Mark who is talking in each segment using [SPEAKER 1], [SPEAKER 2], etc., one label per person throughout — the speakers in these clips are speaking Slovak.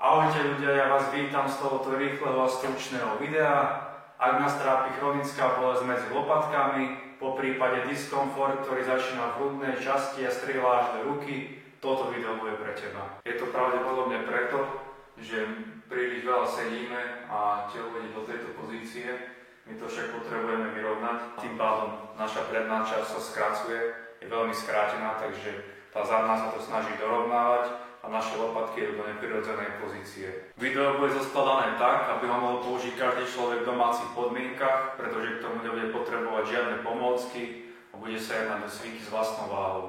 [SPEAKER 1] Ahojte ľudia, ja vás vítam z tohoto rýchleho a stručného videa. Ak nás trápi chronická bolesť medzi lopatkami, po prípade diskomfort, ktorý začína v hrudnej časti a strieľa až do ruky, toto video bude pre teba. Je to pravdepodobne preto, že príliš veľa sedíme a telo ide do tejto pozície. My to však potrebujeme vyrovnať, tým pádom naša predná časť sa skracuje, je veľmi skrátená, takže tá zadná sa to snaží dorovnávať a naše lopatky idú do neprirodzenej pozície. Video bude zoskladané tak, aby ho mohol použiť každý človek v domácich podmienkach, pretože k tomu nebude potrebovať žiadne pomôcky a bude sa jednať o cviky s vlastnou váhou.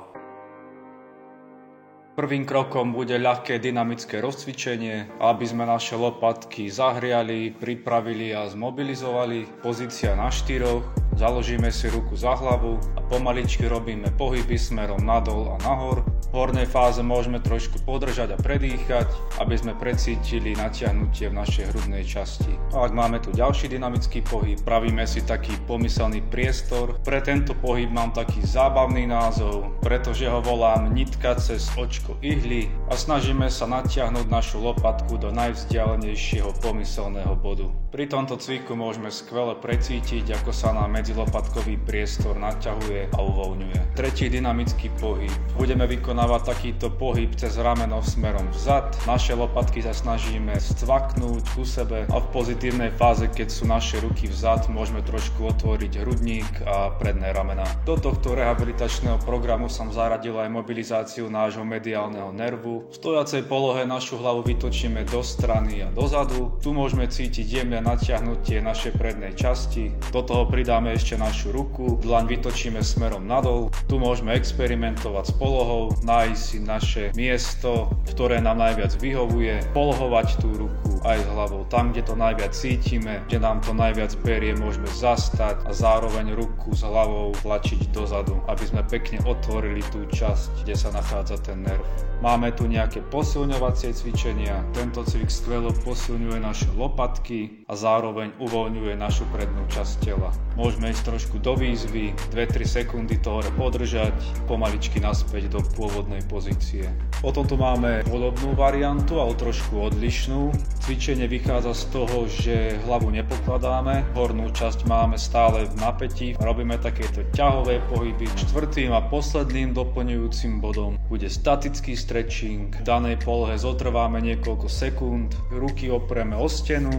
[SPEAKER 1] Prvým krokom bude ľahké dynamické rozcvičenie, aby sme naše lopatky zahriali, pripravili a zmobilizovali. Pozícia na štyroch, založíme si ruku za hlavu a pomaličky robíme pohyby smerom nadol a nahor. V hornej fáze môžeme trošku podržať a predýchať, aby sme precítili natiahnutie v našej hrudnej časti. A ak máme tu ďalší dynamický pohyb, pravíme si taký pomyselný priestor. Pre tento pohyb mám taký zábavný názov, pretože ho volám nitka cez očko ihly a snažíme sa natiahnuť našu lopatku do najvzdialenejšieho pomyselného bodu. Pri tomto cviku môžeme skvele precítiť, ako sa nám medzilopatkový priestor naťahuje a uvoľňuje. Tretí dynamický pohyb. Budeme vykonávať takýto pohyb cez rameno smerom vzad. Naše lopatky sa snažíme scvaknúť ku sebe a v pozitívnej fáze, keď sú naše ruky vzad, môžeme trošku otvoriť hrudník a predné ramená. Do tohto rehabilitačného programu som zaradil aj mobilizáciu nášho mediálneho nervu. V stojacej polohe našu hlavu vytočíme do strany a dozadu. Tu môžeme cítiť jemné natiahnutie našej prednej časti. Do toho pridáme ešte našu ruku, dlaň vytočíme smerom nadol. Tu môžeme experimentovať s polohou, nájsť si naše miesto, ktoré nám najviac vyhovuje, polohovať tú ruku aj s hlavou. Tam, kde to najviac cítime, kde nám to najviac berie, môžeme zastať a zároveň ruku s hlavou tlačiť dozadu, aby sme pekne otvorili tú časť, kde sa nachádza ten nerv. Máme tu nejaké posilňovacie cvičenia. Tento cvik skvelo posilňuje naše lopatky a zároveň uvoľňuje našu prednú časť tela. Môžeme ísť trošku do výzvy, 2-3 sekundy to hore podržať, pomaličky naspäť do pôvodnej pozície. Potom tu máme podobnú variantu, ale trošku odlišnú. Cvičenie vychádza z toho, že hlavu nepokladáme, hornú časť máme stále v napätí, robíme takéto ťahové pohyby. Štvrtým a posledným doplňujúcim bodom bude statický stretching. V danej polohe zotrváme niekoľko sekúnd, ruky opreme o stenu.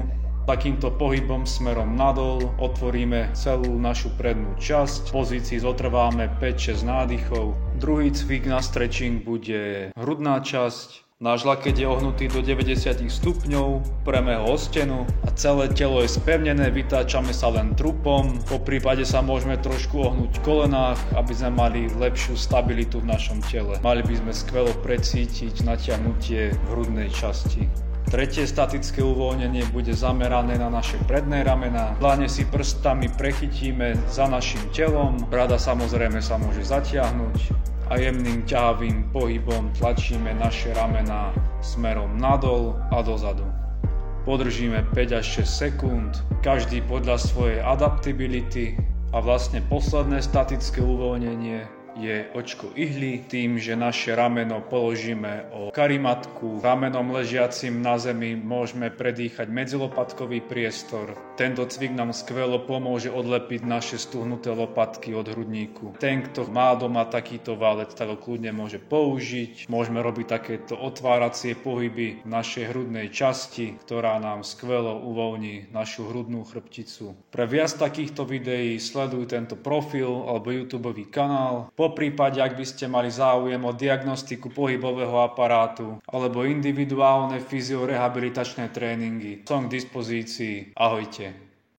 [SPEAKER 1] Takýmto pohybom smerom nadol otvoríme celú našu prednú časť. V pozícii zotrváme 5-6 nádychov. Druhý cvik na stretching bude hrudná časť. Náš lakeť je ohnutý do 90 stupňov, preme ho o stenu a celé telo je spevnené, vytáčame sa len trupom. Po prípade sa môžeme trošku ohnúť v kolenách, aby sme mali lepšiu stabilitu v našom tele. Mali by sme skvelo precítiť natiahnutie v hrudnej časti. Tretie statické uvoľnenie bude zamerané na naše predné ramená. Dlane si prstami prechytíme za našim telom, brada samozrejme sa môže zatiahnuť a jemným ťahavým pohybom tlačíme naše ramená smerom nadol a dozadu. Podržíme 5 až 6 sekúnd, každý podľa svojej adaptability a vlastne posledné statické uvoľnenie je očko ihly, tým, že naše rameno položíme o karimatku, ramenom ležiacim na zemi môžeme predýchať medzilopatkový priestor. Tento cvik nám skvelo pomôže odlepiť naše stuhnuté lopatky od hrudníku. Ten, kto má doma takýto válec, tak ho kľudne môže použiť. Môžeme robiť takéto otváracie pohyby v našej hrudnej časti, ktorá nám skvelo uvoľní našu hrudnú chrbticu. Pre viac takýchto videí sleduj tento profil alebo YouTubeový kanál. Po prípade, ak by ste mali záujem o diagnostiku pohybového aparátu alebo individuálne fyziorehabilitačné tréningy, som k dispozícii. Ahojte.